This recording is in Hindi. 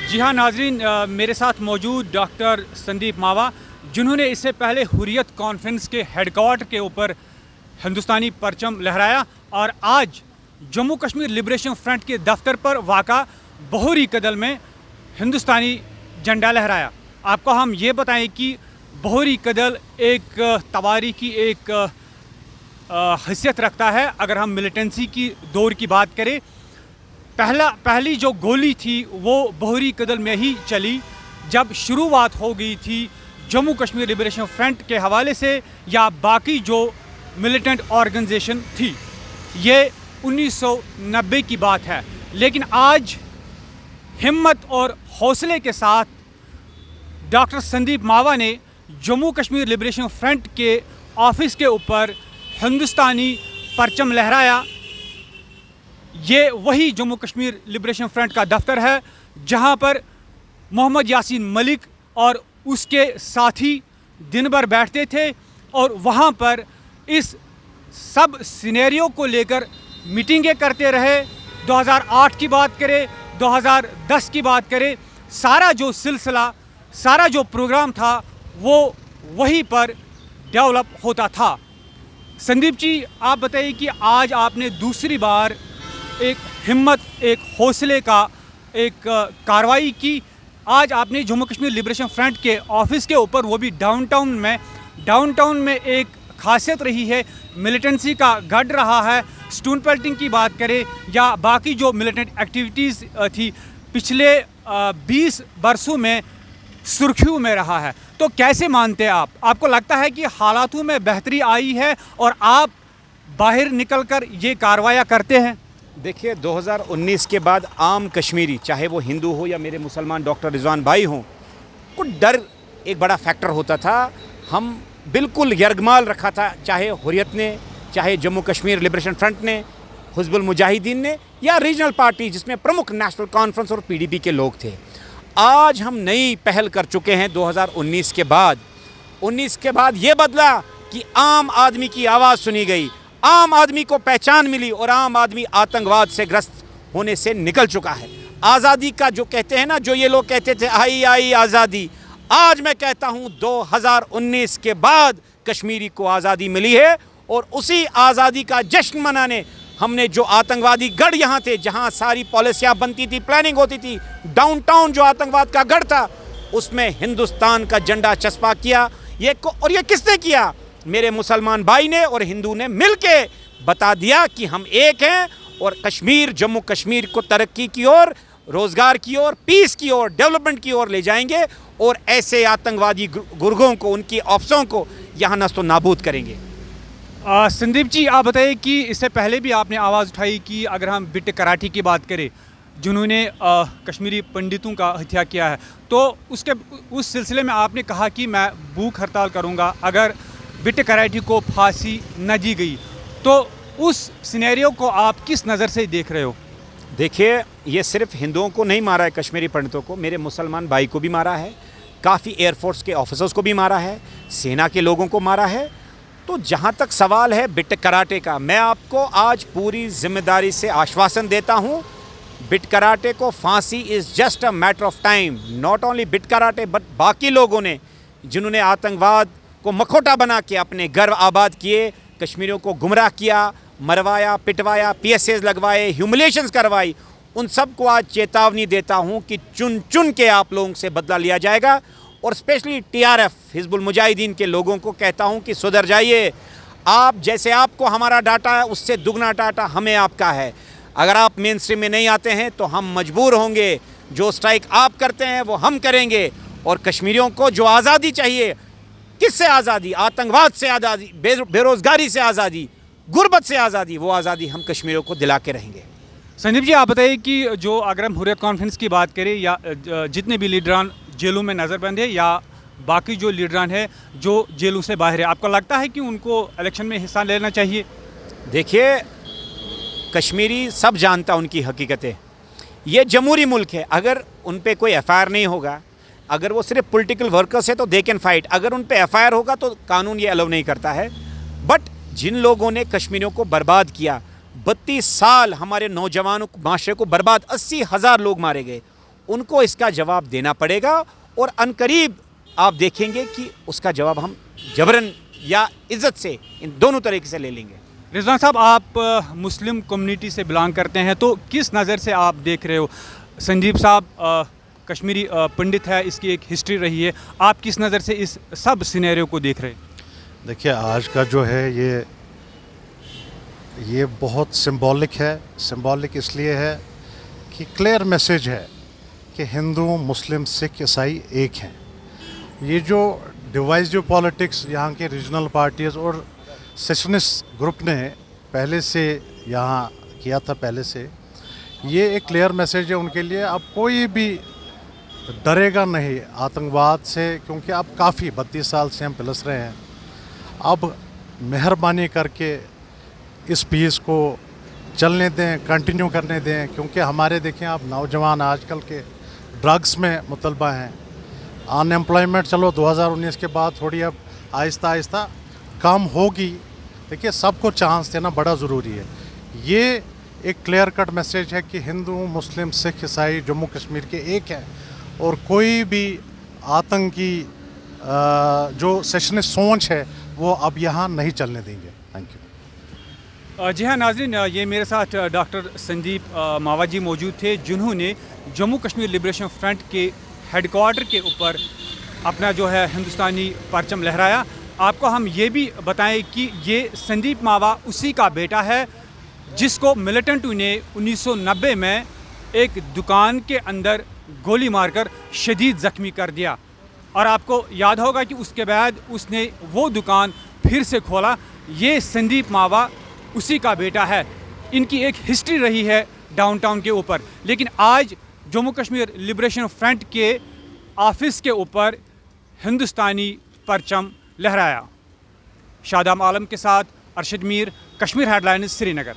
जी हाँ नाजरीन, मेरे साथ मौजूद डॉक्टर संदीप मावा, जिन्होंने इससे पहले हुर्रियत कॉन्फ्रेंस के हेडक्वार्टर के ऊपर हिंदुस्तानी परचम लहराया और आज जम्मू कश्मीर लिबरेशन फ्रंट के दफ्तर पर वाक़ा बहोरी कदल में हिंदुस्तानी झंडा लहराया। आपको हम ये बताएं कि बहोरी कदल एक तवारीखी एक हैसियत रखता है। अगर हम मिलिटेंसी की दौर की बात करें, पहली जो गोली थी वो बहोरी कदल में ही चली जब शुरुआत हो गई थी जम्मू कश्मीर लिबरेशन फ्रंट के हवाले से या बाकी जो मिलिटेंट ऑर्गेनाइजेशन थी। ये 1990 की बात है, लेकिन आज हिम्मत और हौसले के साथ डॉक्टर संदीप मावा ने जम्मू कश्मीर लिबरेशन फ्रंट के ऑफिस के ऊपर हिंदुस्तानी परचम लहराया। ये वही जम्मू कश्मीर लिबरेशन फ्रंट का दफ्तर है जहां पर मोहम्मद यासीन मलिक और उसके साथी दिन भर बैठते थे और वहां पर इस सब सिनेरियो को लेकर मीटिंगें करते रहे। 2008 की बात करें, 2010 की बात करें, सारा जो सिलसिला, सारा जो प्रोग्राम था वो वहीं पर डेवलप होता था। संदीप जी, आप बताइए कि आज आपने दूसरी बार एक हिम्मत, एक हौसले का एक कार्रवाई की। आज आपने जम्मू कश्मीर लिबरेशन फ्रंट के ऑफिस के ऊपर, वो भी डाउनटाउन में एक खासियत रही है, मिलिटेंसी का गढ़ रहा है। स्टोन पेल्टिंग की बात करें या बाकी जो मिलिटेंट एक्टिविटीज़ थी, पिछले 20 बरसों में सुर्खियों में रहा है। तो कैसे मानते हैं आप? आपको लगता है कि हालातों में बेहतरी आई है और आप बाहर निकलकर ये कार्रवाई करते हैं? देखिए, 2019 के बाद आम कश्मीरी, चाहे वो हिंदू हो या मेरे मुसलमान डॉक्टर रिजवान भाई हों, को डर एक बड़ा फैक्टर होता था। हम बिल्कुल यरगमाल रखा था, चाहे हुर्रियत ने, चाहे जम्मू कश्मीर लिबरेशन फ्रंट ने, हिज़्बुल मुजाहिदीन ने या रीजनल पार्टी जिसमें प्रमुख नेशनल कॉन्फ्रेंस और पीडीपी के लोग थे। आज हम नई पहल कर चुके हैं 2019 के बाद। 19 के बाद ये बदला कि आम आदमी की आवाज़ सुनी गई, आम आदमी को पहचान मिली और आम आदमी आतंकवाद से ग्रस्त होने से निकल चुका है। आज़ादी का जो कहते हैं ना, जो ये लोग कहते थे आई आई आज़ादी, आज मैं कहता हूँ 2019 के बाद कश्मीरी को आज़ादी मिली है और उसी आज़ादी का जश्न मनाने हमने जो आतंकवादी गढ़ यहाँ थे, जहाँ सारी पॉलिसियाँ बनती थी, प्लानिंग होती थी, डाउनटाउन जो आतंकवाद का गढ़ था, उसमें हिंदुस्तान का झंडा चस्पा किया। और ये किसने किया? मेरे मुसलमान भाई ने और हिंदू ने मिलके बता दिया कि हम एक हैं और कश्मीर, जम्मू कश्मीर को तरक्की की ओर, रोज़गार की ओर, पीस की ओर, डेवलपमेंट की ओर ले जाएंगे और ऐसे आतंकवादी गुर्गों को, उनकी ऑफिसों को यहाँ नस्तो नाबूद करेंगे। संदीप जी, आप बताइए कि इससे पहले भी आपने आवाज़ उठाई कि अगर हम बिट कराठी की बात करें, जिन्होंने कश्मीरी पंडितों का हत्या किया है, तो उस सिलसिले में आपने कहा कि मैं भूख हड़ताल करूँगा अगर बिट कराठी को फांसी न दी गई। तो उस सिनेरियो को आप किस नज़र से देख रहे हो? देखिए, ये सिर्फ हिंदुओं को नहीं मारा है, कश्मीरी पंडितों को, मेरे मुसलमान भाई को भी मारा है, काफ़ी एयरफोर्स के ऑफिसर्स को भी मारा है, सेना के लोगों को मारा है। तो जहाँ तक सवाल है बिट कराटे का, मैं आपको आज पूरी जिम्मेदारी से आश्वासन देता हूँ, बिट कराटे को फांसी is just a matter of time. Not only bit karate but बाकी लोगों ने जिन्होंने आतंकवाद को मखोटा बना के अपने गर्व आबाद किए, कश्मीरियों को गुमराह किया, मरवाया, पिटवाया, PSAs लगवाए, ह्यूमिलेशंस करवाई, उन सब को आज चेतावनी देता हूं कि चुन चुन के आप लोगों से बदला लिया जाएगा। और स्पेशली TRF, हिज़्बुल मुजाहिदीन के लोगों को कहता हूं कि सुधर जाइए। आप जैसे आपको हमारा डाटा है, उससे दुगना डाटा हमें आपका है। अगर आप मेन स्ट्रीम में नहीं आते हैं तो हम मजबूर होंगे, जो स्ट्राइक आप करते हैं वो हम करेंगे। और कश्मीरियों को जो आज़ादी चाहिए, किससे आज़ादी? आतंकवाद से आज़ादी, बेरोज़गारी से आज़ादी, गुर्बत से आज़ादी, वो आज़ादी हम कश्मीरियों को दिला के रहेंगे। संदीप जी, आप बताइए कि जो अगर हम हुर्रियत कॉन्फ्रेंस की बात करें या जितने भी लीडरान जेलों में नज़रबंद है या बाकी जो लीडरान है जो जेलों से बाहर है, आपको लगता है कि उनको इलेक्शन में हिस्सा लेना चाहिए? देखिए, कश्मीरी सब जानता उनकी हकीकतें। ये जमहूरी मुल्क है, अगर उन पे कोई FIR नहीं होगा, अगर वो सिर्फ पॉलिटिकल वर्कर्स है तो दे कैन फाइट, अगर उन पे FIR होगा तो कानून ये अलाउ नहीं करता है। बट जिन लोगों ने कश्मीरियों को बर्बाद किया, 32 साल हमारे नौजवानों माशरे को बर्बाद, 80,000 लोग मारे गए, उनको इसका जवाब देना पड़ेगा और अनकरीब आप देखेंगे कि उसका जवाब हम जबरन या इज्जत से, इन दोनों तरीके से ले लेंगे। रिजवान साहब, आप मुस्लिम कम्युनिटी से बिलोंग करते हैं, तो किस नज़र से आप देख रहे हो? संदीप साहब कश्मीरी पंडित है, इसकी एक हिस्ट्री रही है, आप किस नज़र से इस सब सिनेरियो को देख रहे हैं? देखिए, आज का जो है ये बहुत सिंबॉलिक है। सिंबॉलिक इसलिए है कि क्लियर मैसेज है कि हिंदू, मुस्लिम, सिख, ईसाई एक हैं। ये जो डिवाइसिव पॉलिटिक्स यहाँ के रीजनल पार्टीज़ और सेशनिस्ट ग्रुप ने पहले से यहाँ किया था, पहले से ये एक क्लियर मैसेज है उनके लिए। अब कोई भी डरेगा नहीं आतंकवाद से, क्योंकि अब काफ़ी 32 साल से हम पिलस रहे हैं। अब मेहरबानी करके इस पीस को चलने दें, कंटिन्यू करने दें, क्योंकि हमारे देखें आप नौजवान आजकल के ड्रग्स में मुतलबा हैं। अनएम्प्लॉयमेंट चलो 2019 के बाद थोड़ी अब आहिस्ता आहिस्ता कम होगी। देखिए, सबको चांस देना बड़ा ज़रूरी है। ये एक क्लियर कट मैसेज है कि हिंदू, मुस्लिम, सिख, ईसाई जम्मू कश्मीर के एक हैं और कोई भी आतंकी जो सेशनिस्ट सोच है वो अब यहाँ नहीं चलने देंगे। Thank you. जी हाँ नाज़रीन, ये मेरे साथ डॉक्टर संदीप मावा जी मौजूद थे, जिन्होंने जम्मू कश्मीर लिबरेशन फ्रंट के हेडक्वार्टर के ऊपर अपना जो है हिंदुस्तानी परचम लहराया। आपको हम ये भी बताएं कि ये संदीप मावा उसी का बेटा है जिसको मिलिटेंटों ने 1990 में एक दुकान के अंदर गोली मारकर शदीद ज़ख्मी कर दिया, और आपको याद होगा कि उसके बाद उसने वो दुकान फिर से खोला। ये संदीप मावा उसी का बेटा है। इनकी एक हिस्ट्री रही है डाउनटाउन के ऊपर, लेकिन आज जम्मू कश्मीर लिबरेशन फ्रंट के ऑफिस के ऊपर हिंदुस्तानी परचम लहराया। शादाब आलम के साथ अरशद मीर, कश्मीर हेडलाइंस, श्रीनगर।